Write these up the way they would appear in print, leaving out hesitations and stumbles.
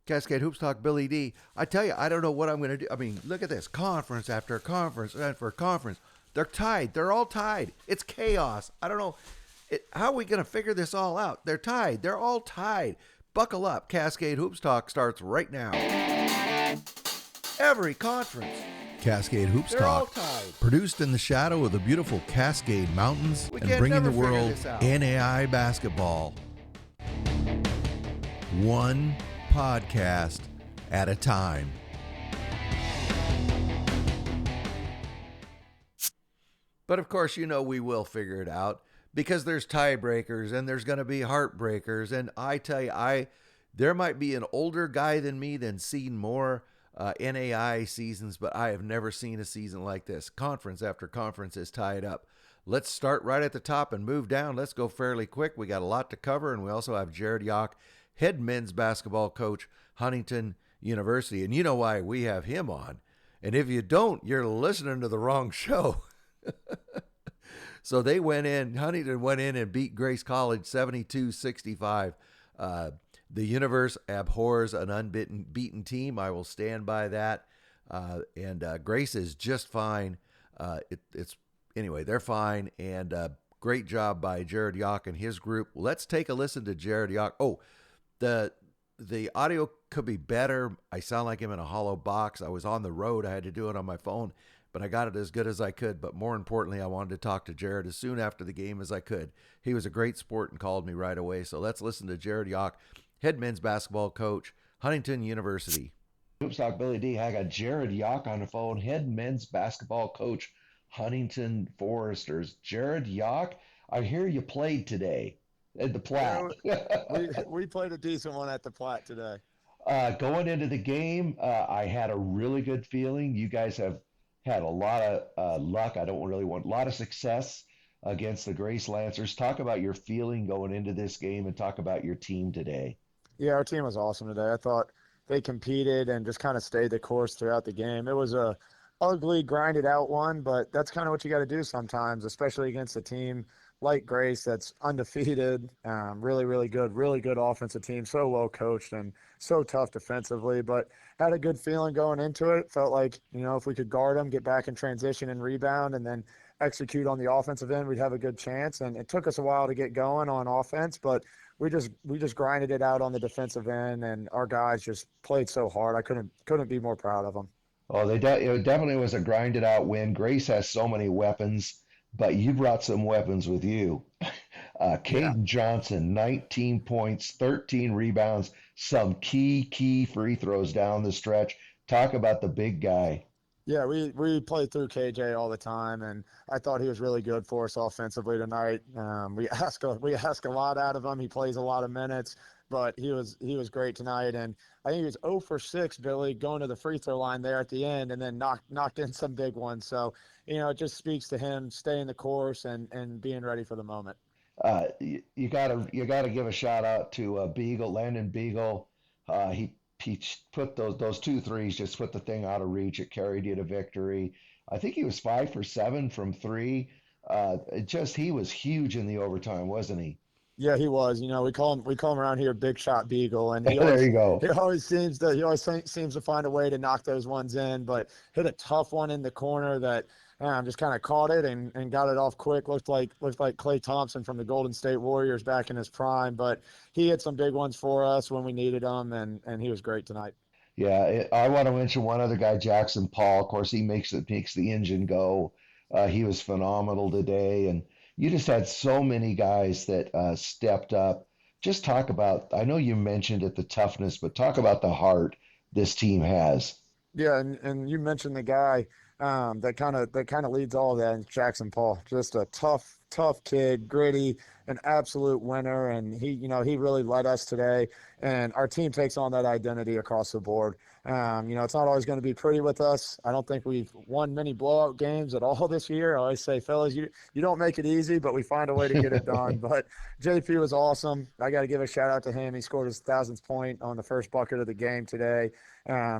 Cascade Hoops Talk, Billy D. I tell you, I don't know what I'm going to do. I mean, look at this. Conference after conference after conference. They're tied. They're all tied. It's chaos. I don't know. How are we going to figure this all out? They're tied. They're all tied. Buckle up. Cascade Hoops Talk starts right now. Every conference. Cascade Hoops They're all Talk, tied. produced in the shadow of the beautiful Cascade Mountains We and can't bringing the never figure world this out. NAIA basketball. One podcast at a time. But of course, we will figure it out because there's tiebreakers and there's going to be heartbreakers. And I tell you, there might be an older guy than me that's seen more NAIA seasons, but I have never seen a season like this. Conference after conference is tied up. Let's start right at the top and move down. Let's go fairly quick. We got a lot to cover, and we also have Jared Jauch, head men's basketball coach, Huntington University. And you know why we have him on. And if you don't, you're listening to the wrong show. So Huntington went in and beat Grace College 72-65. The universe abhors an unbeaten team. I will stand by that. And Grace is just fine. Anyway, they're fine. And great job by Jared Jauch and his group. Let's take a listen to Jared Jauch. Oh, the audio could be better. I sound like I'm in a hollow box. I was on the road. I had to do it on my phone, but I got it as good as I could. But more importantly, I wanted to talk to Jared as soon after the game as I could. He was a great sport and called me right away. So let's listen to Jared Jauch, head men's basketball coach, Huntington University. Hoops Talk Billy D. I got Jared Jauch on the phone, head men's basketball coach, Huntington Foresters. Jared Jauch, I hear you played today at the Platte. We played a decent one at the Platte today. Going into the game, I had a really good feeling. You guys have had a lot of luck. A lot of success against the Grace Lancers. Talk about your feeling going into this game and talk about your team today. Yeah, our team was awesome today. I thought they competed and just kind of stayed the course throughout the game. It was a ugly, grinded out one, but that's kind of what you got to do sometimes, especially against a team like Grace that's undefeated, really, really good offensive team, so well coached and so tough defensively, but had a good feeling going into it. Felt like, if we could guard them, get back in transition and rebound, and then execute on the offensive end, we'd have a good chance. And it took us a while to get going on offense, but we just grinded it out on the defensive end, and our guys just played so hard. I couldn't be more proud of them. Oh, it definitely was a grinded out win. Grace has so many weapons, but you brought some weapons with you. Caden Johnson, 19 points, 13 rebounds, some key free throws down the stretch. Talk about the big guy. Yeah, we played through KJ all the time, and I thought he was really good for us offensively tonight. We ask a lot out of him. He plays a lot of minutes, but he was great tonight. And I think he was 0 for 6, Billy, going to the free throw line there at the end, and then knocked in some big ones. So, it just speaks to him staying the course and being ready for the moment. You gotta give a shout out to Beagle, Landon Beagle. He put those 2 threes, just put the thing out of reach. It carried you to victory. I think he was 5 for 7 from 3. He was huge in the overtime, wasn't he? Yeah, he was. We call him around here Big Shot Beagle, and there you go. He always seems to find a way to knock those ones in, but hit a tough one in the corner that just kind of caught it and got it off quick. Looked like Klay Thompson from the Golden State Warriors back in his prime, but he hit some big ones for us when we needed them, and he was great tonight. Yeah, I want to mention one other guy, Jackson Paul. Of course, he makes the engine go. He was phenomenal today, and you just had so many guys that stepped up. Just talk about, I know you mentioned it, the toughness, but talk about the heart this team has. Yeah, and you mentioned the guy that kind of leads all of that, and Jackson Paul. Just a tough kid, gritty, an absolute winner, and he really led us today. And our team takes on that identity across the board. It's not always going to be pretty with us. I don't think we've won many blowout games at all this year. I always say, fellas, you don't make it easy, but we find a way to get it done. But JP was awesome. I got to give a shout out to him. He scored his 1,000th point on the first bucket of the game today.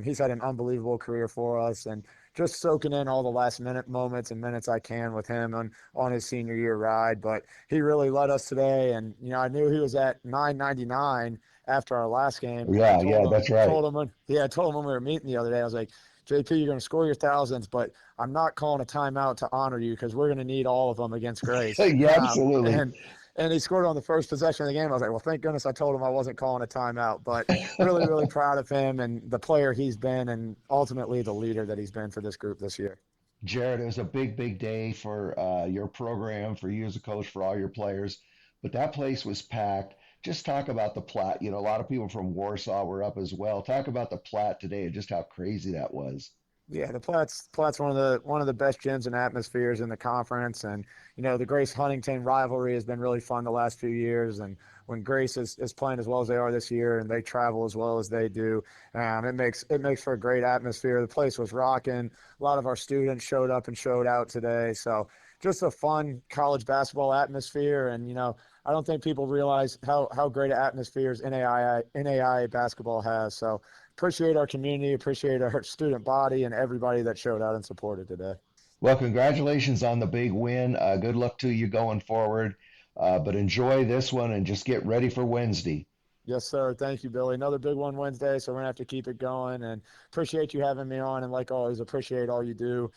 He's had an unbelievable career for us, and just soaking in all the last minute moments and minutes I can with him on his senior year ride. But he really led us today, and I knew he was at 9.99 after our last game. And Yeah, yeah, that's right. told him when we were meeting the other day, I was like, JP, you're going to score your thousands, but I'm not calling a timeout to honor you because we're going to need all of them against Grace. Yeah, absolutely. And he scored on the first possession of the game. I was like, well, thank goodness I told him I wasn't calling a timeout. But really, really proud of him and the player he's been, and ultimately the leader that he's been for this group this year. Jared, it was a big, big day for your program, for you as a coach, for all your players. But that place was packed. Just talk about the Platte. You know, a lot of people from Warsaw were up as well. Talk about the Platte today and just how crazy that was. Yeah, the Platte's one of the best gyms and atmospheres in the conference, and the Grace Huntington rivalry has been really fun the last few years. And when Grace is playing as well as they are this year, and they travel as well as they do, it makes for a great atmosphere. The place was rocking. A lot of our students showed up and showed out today, so just a fun college basketball atmosphere. And I don't think people realize how great an atmosphere NAIA basketball has. So appreciate our community, appreciate our student body, and everybody that showed out and supported today. Well, congratulations on the big win. Good luck to you going forward. But enjoy this one and just get ready for Wednesday. Yes, sir. Thank you, Billy. Another big one Wednesday, so we're going to have to keep it going. And appreciate you having me on. And like always, appreciate all you do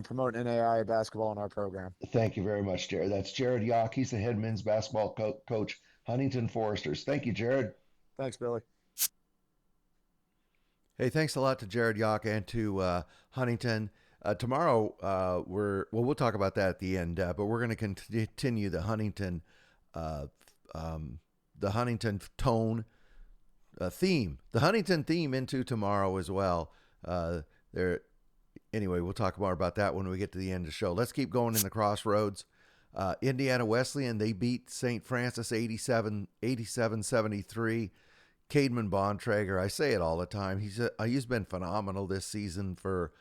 promoting NAIA basketball in our program. Thank you very much, Jared. That's Jared Jauch. He's the head men's basketball coach, Huntington Foresters. Thank you, Jared. Thanks, Billy. Hey, thanks a lot to Jared Jauch and to Huntington. Tomorrow, we'll talk about that at the end, but we're going to continue the Huntington tone theme, the Huntington theme into tomorrow as well. Anyway, we'll talk more about that when we get to the end of the show. Let's keep going in the crossroads. Indiana Wesleyan, they beat St. Francis 87-73. Cademan Bontrager, I say it all the time. He's been phenomenal this season for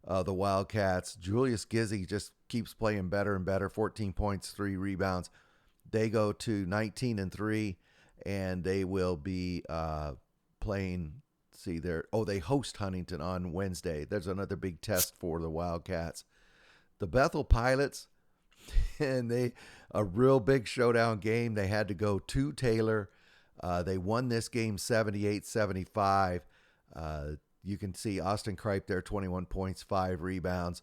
the Wildcats. Julius Gizzi just keeps playing better and better. 14 points, 3 rebounds. They go to 19-3, and they will be playing. They host Huntington on Wednesday. There's another big test for the Wildcats. The Bethel Pilots, and a real big showdown game. They had to go to Taylor. They won this game 78-75. You can see Austin Kripe there, 21 points, 5 rebounds.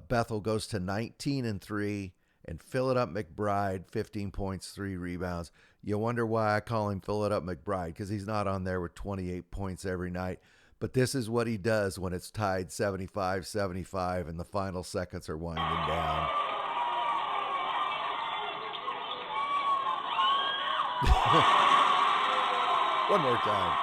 Bethel goes to 19-3, and Fill It Up McBride, 15 points, 3 rebounds. You wonder why I call him Fill It Up McBride, because he's not on there with 28 points every night. But this is what he does when it's tied 75-75 and the final seconds are winding down. One more time.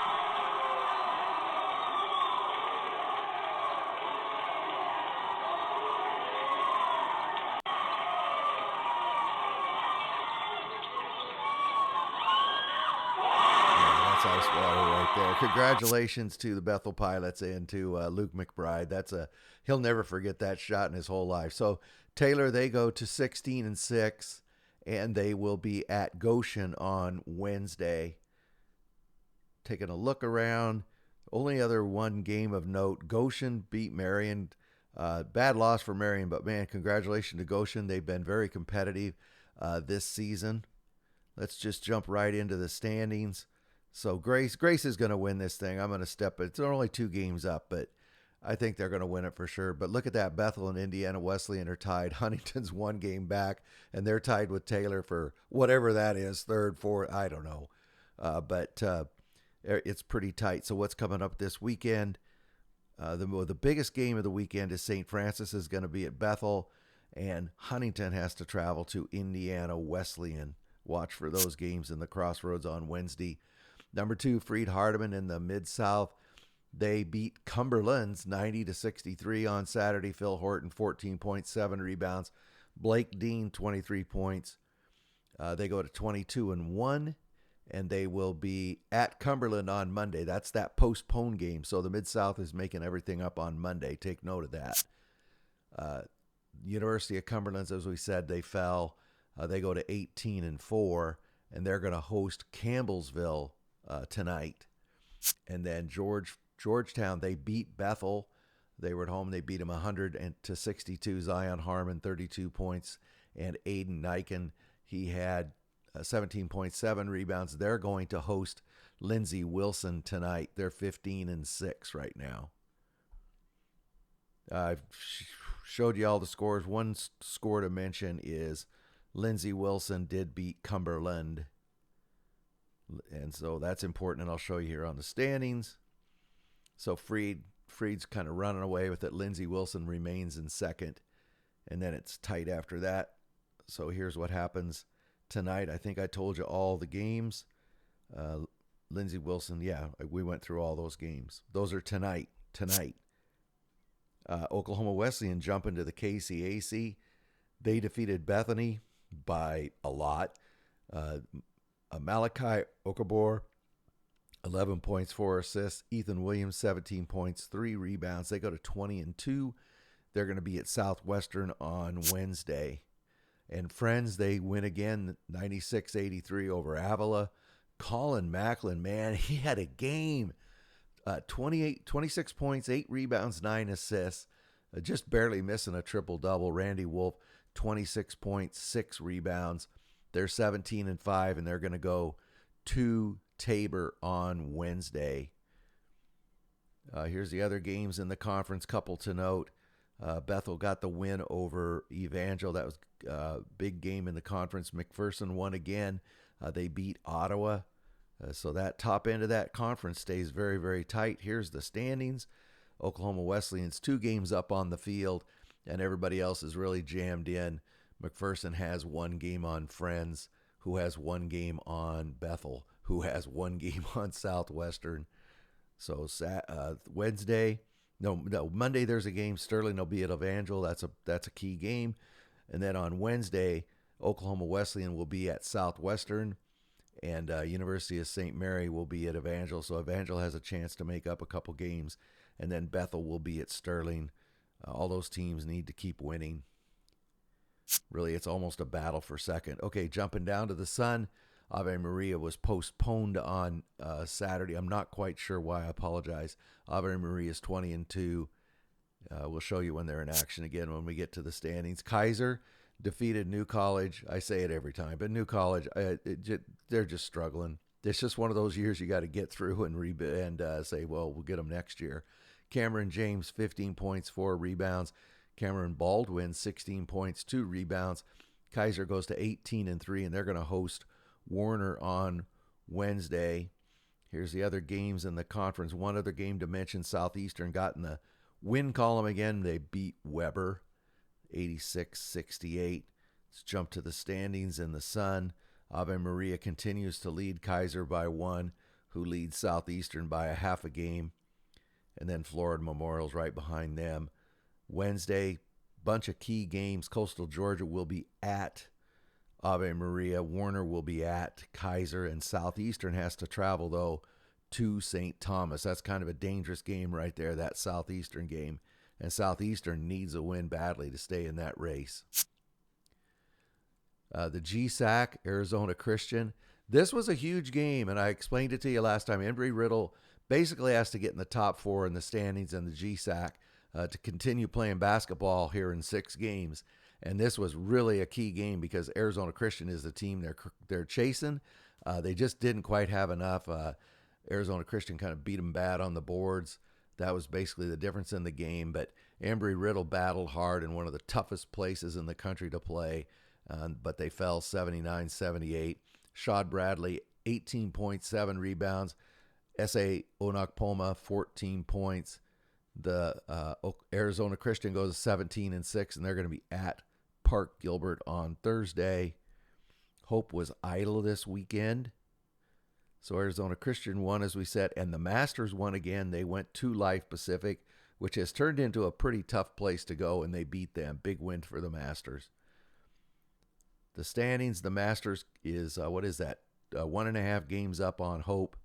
That's ice water right there. Congratulations to the Bethel Pilots and to Luke McBride. He'll never forget that shot in his whole life. So Taylor, they go to 16-6. And they will be at Goshen on Wednesday. Taking a look around, only other one game of note, Goshen beat Marion. Bad loss for Marion, but man, congratulations to Goshen. They've been very competitive this season. Let's just jump right into the standings. So Grace is going to win this thing. I'm going to step it. It's only 2 games up, but I think they're going to win it for sure. But look at that. Bethel and Indiana Wesleyan are tied. Huntington's 1 game back, and they're tied with Taylor for whatever that is, 3rd, 4th, I don't know. But it's pretty tight. So what's coming up this weekend? The biggest game of the weekend is St. Francis is going to be at Bethel, and Huntington has to travel to Indiana Wesleyan. Watch for those games in the crossroads on Wednesday. Number 2, Freed Hardeman in the Mid-South. They beat Cumberland's 90-63 on Saturday. Phil Horton, 14.7 rebounds. Blake Dean, 23 points. They go to 22-1, and they will be at Cumberland on Monday. That's that postponed game. So the Mid-South is making everything up on Monday. Take note of that. University of Cumberland, as we said, they fell. They go to 18-4, and they're going to host Campbellsville tonight. And then Georgetown, they beat Bethel. They were at home. They beat them 100-62. Zion Harmon, 32 points. And Aiden Niken, he had 17.7 rebounds. They're going to host Lindsey Wilson tonight. They're 15-6 right now. I've showed you all the scores. One score to mention is Lindsey Wilson did beat Cumberland. And so that's important, and I'll show you here on the standings. So Freed's kind of running away with it. Lindsey Wilson remains in second, and then it's tight after that. So here's what happens tonight. I think I told you all the games. Lindsey Wilson, yeah, we went through all those games. Those are tonight. Oklahoma Wesleyan jump into the KCAC. They defeated Bethany by a lot. Malachi Okabor, 11 points, 4 assists. Ethan Williams, 17 points, 3 rebounds. They go to 20-2. They're going to be at Southwestern on Wednesday. And Friends, they win again, 96-83 over Avila. Colin Macklin, man, he had a game. 26 points, 8 rebounds, 9 assists. Just barely missing a triple-double. Randy Wolf, 26 points, 6 rebounds. They're 17-5, and they're going to go to Tabor on Wednesday. Here's the other games in the conference. Couple to note. Bethel got the win over Evangel. That was a big game in the conference. McPherson won again. They beat Ottawa. So that top end of that conference stays very, very tight. Here's the standings. Oklahoma Wesleyan's 2 games up on the field, and everybody else is really jammed in. McPherson has 1 game on Friends, who has 1 game on Bethel, who has 1 game on Southwestern. So Monday there's a game. Sterling will be at Evangel. That's a key game. And then on Wednesday, Oklahoma Wesleyan will be at Southwestern, and University of St. Mary will be at Evangel. So Evangel has a chance to make up a couple games, and then Bethel will be at Sterling. All those teams need to keep winning. Really, it's almost a battle for second. Okay, jumping down to the Sun. Ave Maria was postponed on Saturday. I'm not quite sure why. I apologize. Ave Maria is 20-2. We'll show you when they're in action again when we get to the standings. Kaiser defeated New College. I say it every time, but New College, they're just struggling. It's just one of those years you got to get through and say, well, we'll get them next year. Cameron James, 15 points, 4 rebounds. Cameron Baldwin, 16 points, 2 rebounds. Kaiser goes to 18-3, and they're going to host Warner on Wednesday. Here's the other games in the conference. One other game to mention, Southeastern got in the win column again. They beat Weber, 86-68. Let's jump to the standings in the Sun. Ave Maria continues to lead Kaiser by 1, who leads Southeastern by a half a game. And then Florida Memorial's right behind them. Wednesday, bunch of key games. Coastal Georgia will be at Ave Maria. Warner will be at Kaiser. And Southeastern has to travel, though, to St. Thomas. That's kind of a dangerous game right there, that Southeastern game. And Southeastern needs a win badly to stay in that race. The GSAC, Arizona Christian. This was a huge game, and I explained it to you last time. Embry-Riddle basically has to get in the top 4 in the standings in the GSAC to continue playing basketball here in 6 games. And this was really a key game because Arizona Christian is the team they're chasing. They just didn't quite have enough. Arizona Christian kind of beat them bad on the boards. That was basically the difference in the game. But Embry-Riddle battled hard in one of the toughest places in the country to play, but they fell 79-78. Shad Bradley, 18 points, 7 rebounds. S.A. Onakpoma, 14 points. The Arizona Christian goes 17-6, and they're going to be at Park Gilbert on Thursday. Hope was idle this weekend. So Arizona Christian won, as we said, and the Masters won again. They went to Life Pacific, which has turned into a pretty tough place to go, and they beat them. Big win for the Masters. The standings, the Masters is, 1.5 games up on Hope.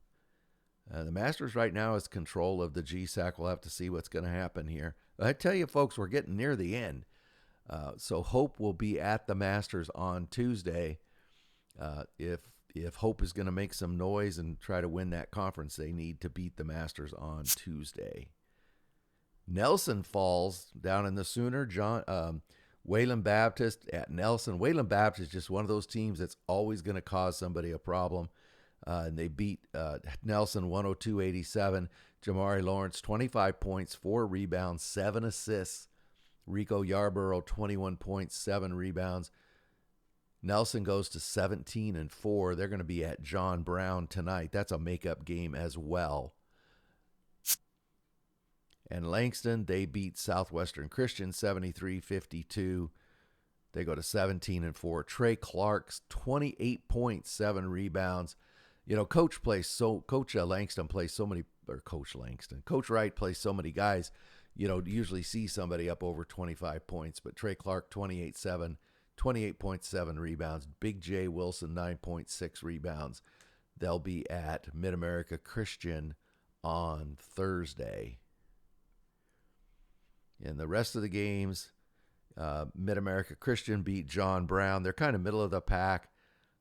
The Masters right now is control of the GSAC. We'll have to see what's going to happen here. I tell you, folks, we're getting near the end. So Hope will be at the Masters on Tuesday. If Hope is going to make some noise and try to win that conference, they need to beat the Masters on Tuesday. Nelson Falls down in the Sooner. Wayland Baptist at Nelson. Wayland Baptist is just one of those teams that's always going to cause somebody a problem. And they beat Nelson 102-87. Jamari Lawrence, 25 points, 4 rebounds, 7 assists. Rico Yarborough, 21 points, 7 rebounds. Nelson goes to 17-4. They're going to be at John Brown tonight. That's a makeup game as well. And Langston, they beat Southwestern Christian 73-52. They go to 17-4. Trey Clark's 28 points, 7 rebounds. You know, Coach Langston plays so many, or Coach Wright plays so many guys. You know, usually see somebody up over 25 points, but Trey Clark 28 points, 7 rebounds. Big J Wilson 9.6 rebounds. They'll be at Mid-America Christian on Thursday. In the rest of the games, Mid-America Christian beat John Brown. They're kind of middle of the pack,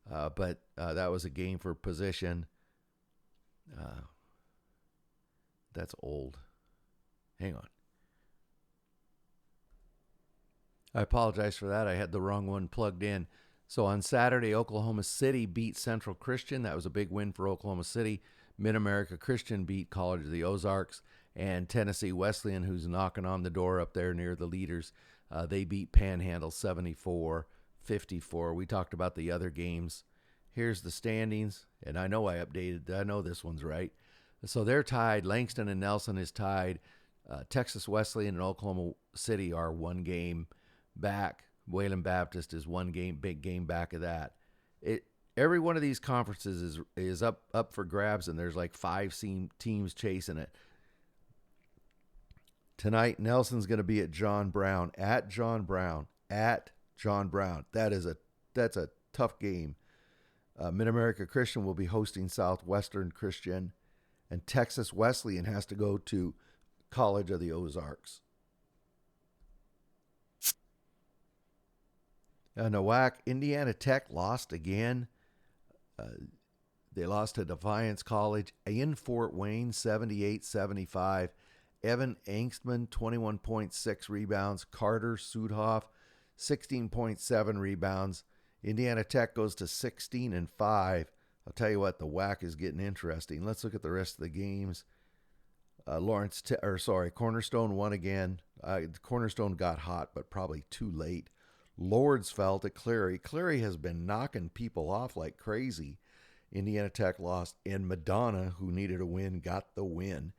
but that was a game for position. That's old. Hang on. I apologize for that. I had the wrong one plugged in. So on Saturday, Oklahoma City beat Central Christian. That was a big win for Oklahoma City. Mid-America Christian beat College of the Ozarks. And Tennessee Wesleyan, who's knocking on the door up there near the leaders, they beat Panhandle 74-54. We talked about the other games. Here's the standings, and I know I updated. I know this one's right. So they're tied. Langston and Nelson is tied. Texas Wesleyan and Oklahoma City are 1 game back. Wayland Baptist is 1 game, big game back of that. Every one of these conferences is up for grabs, and there's like 5 teams chasing it. Tonight, Nelson's going to be at John Brown. That's a tough game. Mid-America Christian will be hosting Southwestern Christian, and Texas Wesleyan has to go to College of the Ozarks. NAIA, Indiana Tech lost again. They lost to Defiance College in Fort Wayne, 78-75. Evan Angstman, 21.6 rebounds. Carter Sudhoff, 16.7 rebounds. Indiana Tech goes to 16-5. I'll tell you what, the WAC is getting interesting. Let's look at the rest of the games. Cornerstone won again. Cornerstone got hot, but probably too late. Lords fell to Cleary. Cleary has been knocking people off like crazy. Indiana Tech lost, and Madonna, who needed a win, got the win.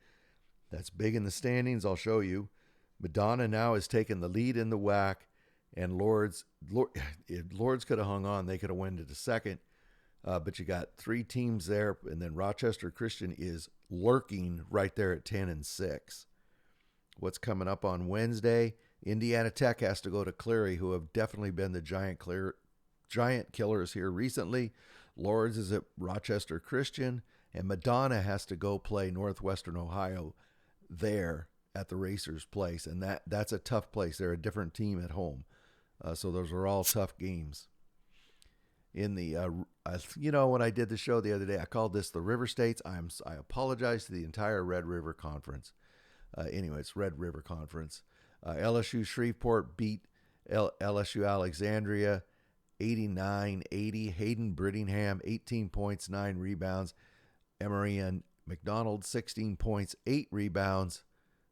That's big in the standings. I'll show you. Madonna now has taken the lead in the WAC, and Lords could have hung on. They could have won to the second, but you got 3 teams there, and then Rochester Christian is lurking right there at 10-6. What's coming up on Wednesday? Indiana Tech has to go to Cleary, who have definitely been the giant killers here recently. Lords is at Rochester Christian, and Madonna has to go play Northwestern Ohio there at the Racers' place, and that's a tough place. They're a different team at home, so those are all tough games. In the, when I did the show the other day, I called this the River States. I apologize to the entire Red River Conference. It's Red River Conference. LSU Shreveport beat LSU Alexandria 89-80. Hayden Brittingham, 18 points, 9 rebounds. Emory and McDonald, 16 points, 8 rebounds.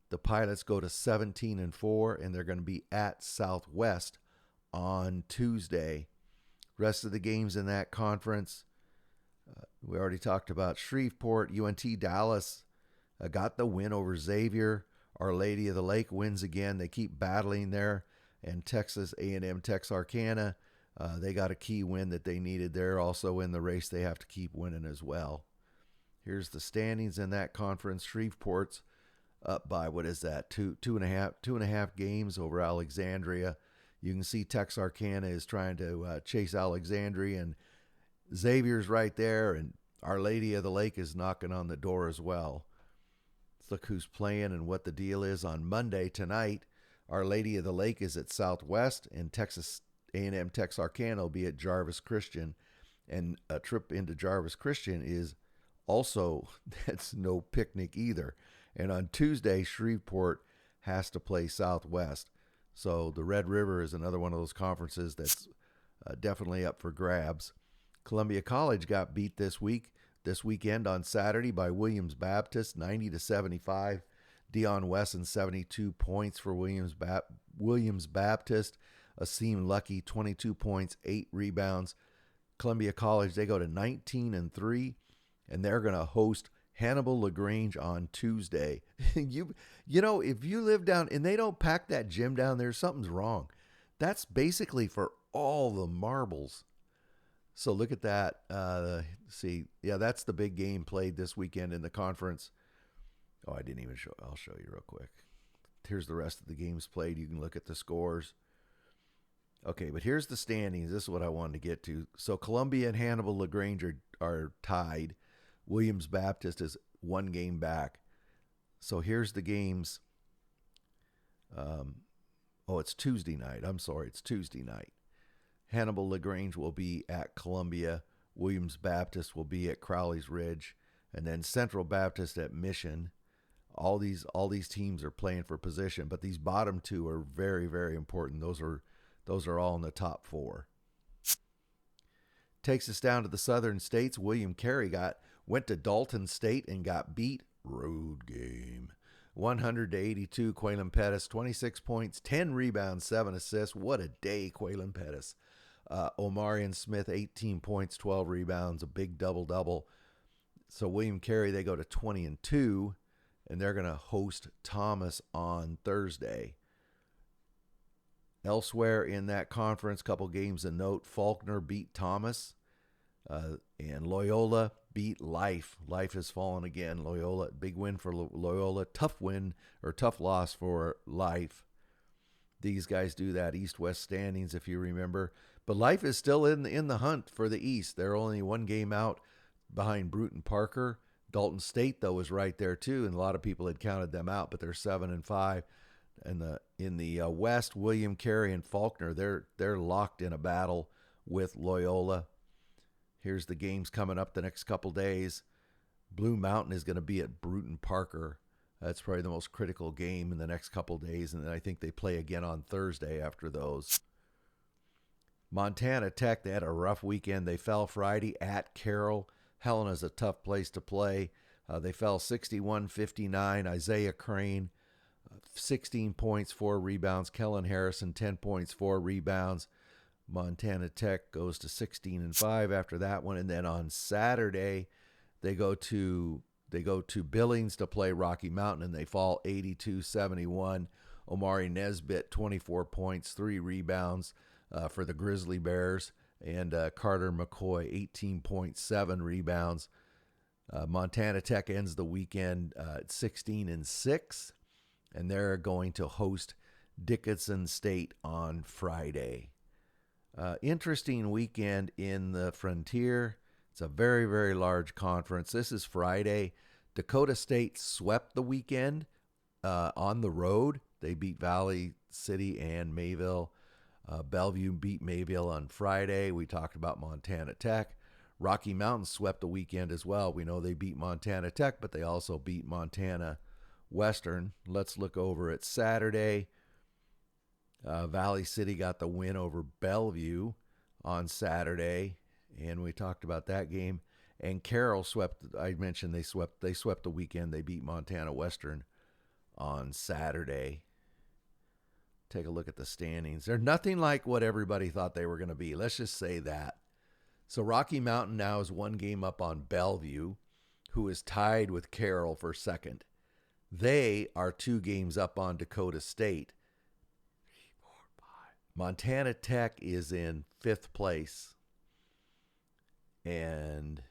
The Pilots go to 17-4, and they're going to be at Southwest on Tuesday. Rest of the games in that conference, we already talked about Shreveport. UNT Dallas got the win over Xavier. Our Lady of the Lake wins again. They keep battling there. And Texas A&M Texarkana, they got a key win that they needed. They're also in the race. They have to keep winning as well. Here's the standings in that conference. Shreveport's up by, two and a half games over Alexandria. You can see Texarkana is trying to chase Alexandria, and Xavier's right there, and Our Lady of the Lake is knocking on the door as well. Let's look who's playing and what the deal is on Monday tonight. Our Lady of the Lake is at Southwest, and Texas A&M Texarkana will be at Jarvis Christian. And a trip into Jarvis Christian is also, that's no picnic either. And on Tuesday, Shreveport has to play Southwest. So the Red River is another one of those conferences that's definitely up for grabs. Columbia College got beat this week. this weekend on Saturday by Williams Baptist, 90-75. Dion Wesson, 72 points for Williams Baptist. Asim Lucky, 22 points, 8 rebounds. Columbia College, they go to 19-3, and they're going to host Hannibal LaGrange on Tuesday. You know, if you live down and they don't pack that gym down there, something's wrong. That's basically for all the marbles. So look at that. See, yeah, that's the big game played this weekend in the conference. Oh, I didn't even show. I'll show you real quick. Here's the rest of the games played. You can look at the scores. Okay, but here's the standings. This is what I wanted to get to. So Columbia and Hannibal LaGrange are tied. Williams Baptist is 1 game back. So here's the games. It's Tuesday night. I'm sorry, it's Tuesday night. Hannibal LaGrange will be at Columbia. Williams Baptist will be at Crowley's Ridge. And then Central Baptist at Mission. All these teams are playing for position, but these bottom 2 are very, very important. Those are all in the top 4. Takes us down to the Southern States. William Carey went to Dalton State and got beat. Road game. 100-82. Quaylen Pettis, 26 points, 10 rebounds, 7 assists. What a day, Quaylen Pettis. Omarion Smith, 18 points, 12 rebounds, a big double-double. So William Carey, they go to 20-2, and they're going to host Thomas on Thursday. Elsewhere in that conference, couple games of note. Faulkner beat Thomas, and Loyola beat Life. Life has fallen again. Loyola, big win for Loyola. Tough loss for Life. These guys do that East-West standings, if you remember. But Life is still in the hunt for the East. They're only 1 game out behind Bruton Parker. Dalton State, though, is right there, too, and a lot of people had counted them out, but they're 7-5. And in the West, William Carey and Faulkner, they're locked in a battle with Loyola. Here's the games coming up the next couple days. Blue Mountain is going to be at Bruton Parker. That's probably the most critical game in the next couple days, and then I think they play again on Thursday after those. Montana Tech, they had a rough weekend. They fell Friday at Carroll. Helena's a tough place to play. They fell 61-59. Isaiah Crane, 16 points, 4 rebounds. Kellen Harrison, 10 points, 4 rebounds. Montana Tech goes to 16-5 after that one. And then on Saturday, they go to Billings to play Rocky Mountain, and they fall 82-71. Omari Nesbitt, 24 points, 3 rebounds for the Grizzly Bears. And Carter McCoy, 18.7 rebounds. Montana Tech ends the weekend at 16-6, and they're going to host Dickinson State on Friday. Interesting weekend in the Frontier. It's a very, very large conference. This is Friday. Dakota State swept the weekend on the road. They beat Valley City and Mayville. Bellevue beat Mayville on Friday. We talked about Montana Tech. Rocky Mountain swept the weekend as well. We know they beat Montana Tech, but they also beat Montana Western. Let's look over at Saturday. Valley City got the win over Bellevue on Saturday, and we talked about that game. And Carroll swept. I mentioned they swept the weekend. They beat Montana Western on Saturday. Take a look at the standings. They're nothing like what everybody thought they were going to be. Let's just say that. So Rocky Mountain now is 1 game up on Bellevue, who is tied with Carroll for second. They are 2 games up on Dakota State. Montana Tech is in 5th place. And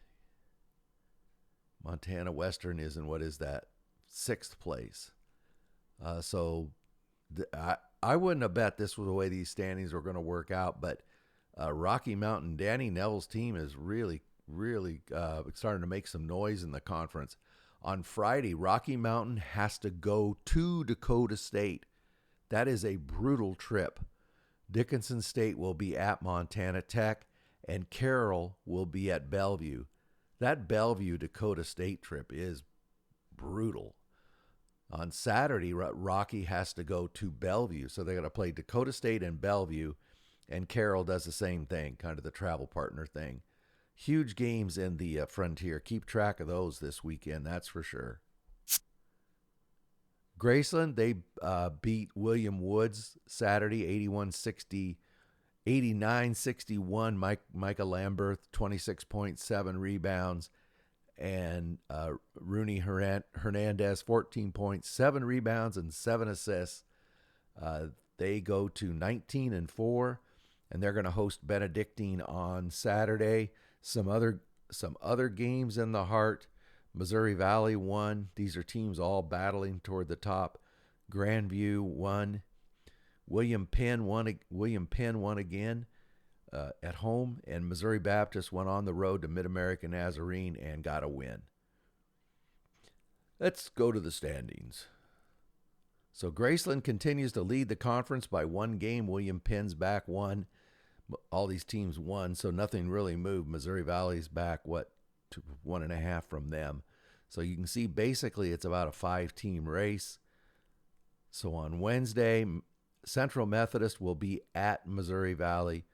Montana Western is in, 6th place. I wouldn't have bet this was the way these standings were going to work out, but Rocky Mountain, Danny Neville's team is really, really starting to make some noise in the conference. On Friday, Rocky Mountain has to go to Dakota State. That is a brutal trip. Dickinson State will be at Montana Tech, and Carroll will be at Bellevue. That Bellevue-Dakota State trip is brutal. On Saturday, Rocky has to go to Bellevue, so they're going to play Dakota State and Bellevue, and Carroll does the same thing, kind of the travel partner thing. huge games in the Frontier. Keep track of those this weekend, that's for sure. Graceland, they beat William Woods Saturday, 81-60, 89-61. Micah Lamberth, 26.7 rebounds. And Rooney Hernandez, 14 points, 7 rebounds, and 7 assists. They go to 19-4, and they're going to host Benedictine on Saturday. Some other games in the heart. Missouri Valley won. These are teams all battling toward the top. Grandview won. William Penn won again at home, and Missouri Baptist went on the road to Mid-American Nazarene and got a win. Let's go to the standings. So Graceland continues to lead the conference by 1 game. William Penn's back 1. All these teams won, so nothing really moved. Missouri Valley's back, to 1.5 from them. So you can see basically it's about a 5-team race. So on Wednesday, Central Methodist will be at Missouri Valley.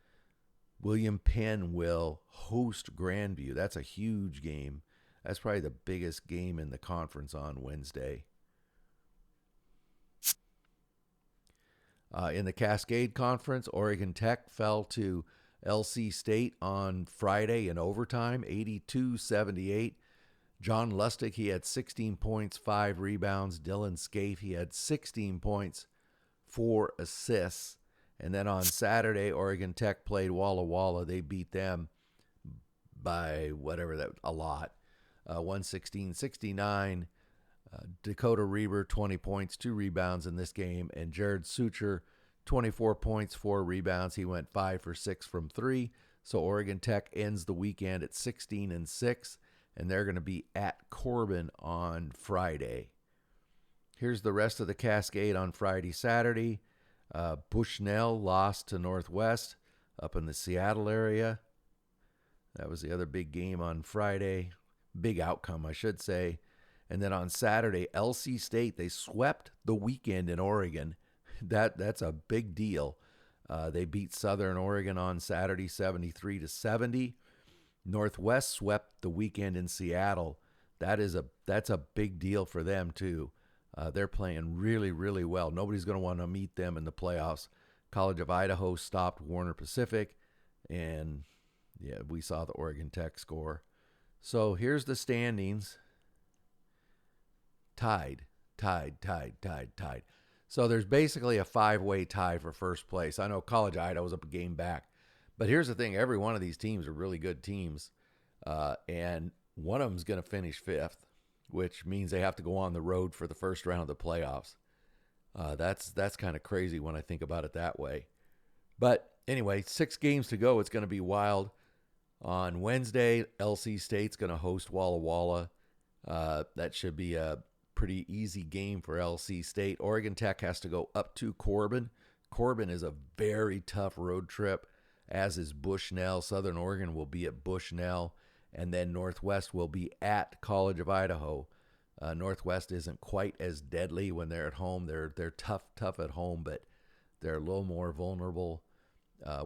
William Penn will host Grandview. That's a huge game. That's probably the biggest game in the conference on Wednesday. In the Cascade Conference, Oregon Tech fell to LC State on Friday in overtime, 82-78. John Lustig, he had 16 points, 5 rebounds. Dylan Scaife, he had 16 points, 4 assists. And then on Saturday, Oregon Tech played Walla Walla. They beat them by a lot, 116-69. Dakota Reber, 20 points, 2 rebounds in this game. And Jared Sucher, 24 points, 4 rebounds. He went 5 for 6 from 3. So Oregon Tech ends the weekend at 16-6, and they're going to be at Corbin on Friday. Here's the rest of the Cascade on Friday, Saturday. Bushnell lost to Northwest up in the Seattle area. That was the other big game on Friday. Big outcome, I should say. And then on Saturday, LC State, they swept the weekend in Oregon. That's a big deal. They beat Southern Oregon on Saturday, 73-70. Northwest swept the weekend in Seattle. That's a big deal for them too. They're playing really, really well. Nobody's going to want to meet them in the playoffs. College of Idaho stopped Warner Pacific, and we saw the Oregon Tech score. So here's the standings. Tied. So there's basically a 5-way tie for first place. I know College of Idaho was up a game back, but here's the thing. Every one of these teams are really good teams, and one of them's going to finish 5th, which means they have to go on the road for the first round of the playoffs. That's kind of crazy when I think about it that way. But anyway, 6 games to go. It's going to be wild. On Wednesday, LC State's going to host Walla Walla. That should be a pretty easy game for LC State. Oregon Tech has to go up to Corbin. Corbin is a very tough road trip, as is Bushnell. Southern Oregon will be at Bushnell, and then Northwest will be at College of Idaho. Northwest isn't quite as deadly when they're at home. They're tough at home, but they're a little more vulnerable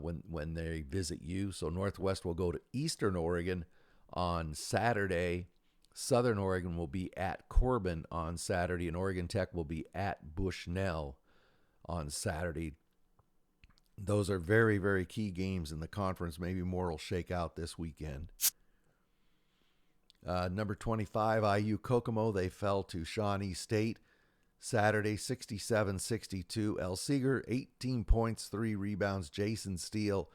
when they visit you. So Northwest will go to Eastern Oregon on Saturday. Southern Oregon will be at Corbin on Saturday, and Oregon Tech will be at Bushnell on Saturday. Those are very, very key games in the conference. Maybe more will shake out this weekend. Number 25, IU Kokomo, they fell to Shawnee State Saturday, 67-62. El Seeger, 18 points, 3 rebounds. Jason Steele,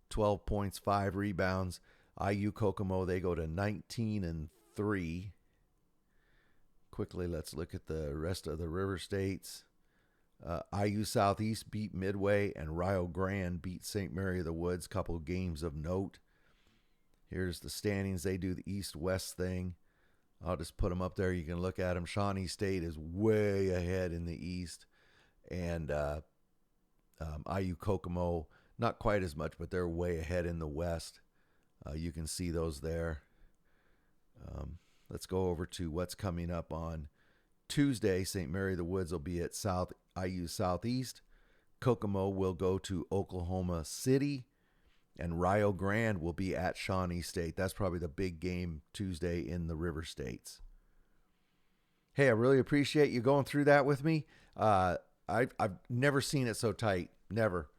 12 points, 5 rebounds. IU Kokomo, they go to 19-3. Quickly, let's look at the rest of the River States. IU Southeast beat Midway, and Rio Grande beat St. Mary of the Woods. Couple of games of note. Here's the standings. They do the East-West thing. I'll just put them up there. You can look at them. Shawnee State is way ahead in the East, and IU Kokomo, not quite as much, but they're way ahead in the West. You can see those there. Let's go over to what's coming up on Tuesday. St. Mary of the Woods will be at IU Southeast. Kokomo will go to Oklahoma City. And Rio Grande will be at Shawnee State. That's probably the big game Tuesday in the River States. Hey, I really appreciate you going through that with me. I've never seen it so tight, never.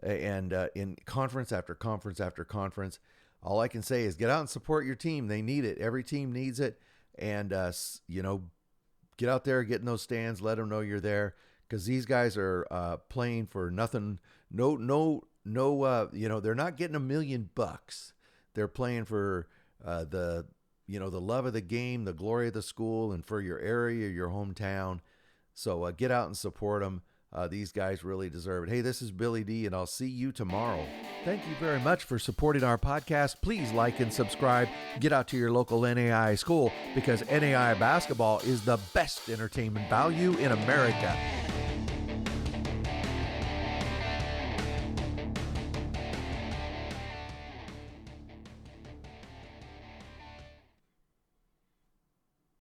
And in conference after conference after conference, all I can say is get out and support your team. They need it. Every team needs it. And, get out there, get in those stands, let them know you're there, because these guys are playing for nothing. No, they're not getting $1 million. They're playing for the love of the game, the glory of the school, and for your area, your hometown. So get out and support them. These guys really deserve it. Hey, this is Billy D, and I'll see you tomorrow. Thank you very much for supporting our podcast. Please like and subscribe. Get out to your local NAIA school, because NAIA basketball is the best entertainment value in America.